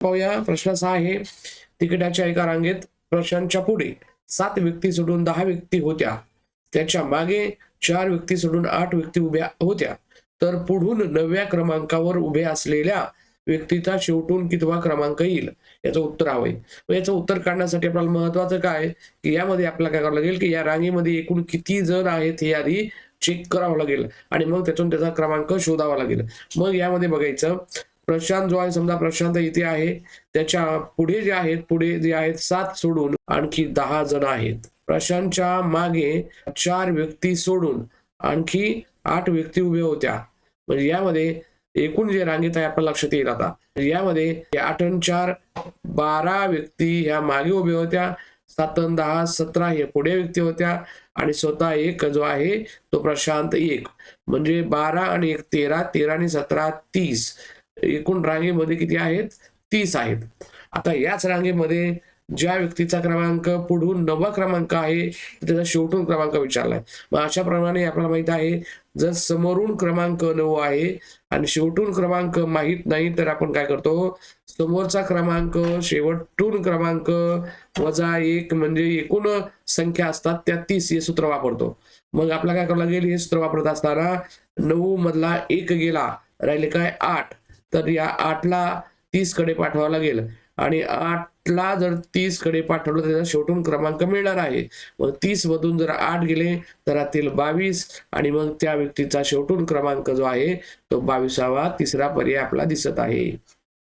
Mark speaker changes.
Speaker 1: पाहूया प्रश्न 6 आहे. तिकिटाच्या एका रांगेत प्रशांतच्या पुढे 7 व्यक्ती सोडून 10 व्यक्ती होत्या. त्याच्या मागे 4 व्यक्ती सोडून 8 व्यक्ती उभ्या होत्या. तर पुढून 9व्या क्रमांकावर उभे असलेल्या व्यक्तीचा शेवटून कितवा क्रमांक येईल, याचं उत्तर हवंय. याचं उत्तर काढण्यासाठी आपल्याला महत्वाचं काय की यामध्ये आपल्याला काय करावं लागेल की या रांगेमध्ये एकूण किती जण आहेत हे आधी चेक करावं लागेल आणि मग त्यातून त्याचा क्रमांक शोधावा लागेल. मग यामध्ये बघायचं प्रशांत जो आहे, समजा प्रशांत इथे आहे, त्याच्या पुढे जे आहेत 7 सोडून आणखी 10 जण आहेत. प्रशांतच्या मागे 4 व्यक्ती सोडून आणखी 8 व्यक्ती उभ्या होत्या. म्हणजे यामध्ये एकूण जे रांगेत आहे आपल्या लक्षात येईल. आता यामध्ये 8 आणि 4 12 व्यक्ती ह्या मागे उभ्या होत्या. 7 आणि 10 17 हे पुढे व्यक्ती होत्या आणि स्वतः एक जो आहे तो प्रशांत एक. म्हणजे 12 आणि 1 13, 13 आणि 17 30. एकूण रांगेमध्ये किती आहेत? 30 आहेत. आता याच रांगेमध्ये ज्या व्यक्तीचा क्रमांक पुढून 9वा क्रमांक आहे त्याचा शेवटून क्रमांक विचारलाय. मग अशा प्रमाणे आपल्याला माहित आहे जर समोरून क्रमांक 9 आहे आणि शेवटून क्रमांक माहित नाही तर आपण काय करतो, समोरचा क्रमांक शेवटून क्रमांक वजा 1 म्हणजे एकूण संख्या असतात त्या 30 हे सूत्र वापरतो. मग आपल्याला काय करावं लागेल, हे सूत्र वापरत असताना 9 मधला 1 गेला, राहिले काय 8. तर या 8ला 30 कडे पाठवावं लागेल आणि 8ला जर 30 कडे पाठवलं तर त्याचा शेवटून क्रमांक मिळणार आहे. मग 30 मधून जर 8 गेले तर राहतील 22 आणि मग त्या व्यक्तीचा शेवटून क्रमांक जो आहे तो 22वा तिसरा पर्याय आपला दिसत आहे.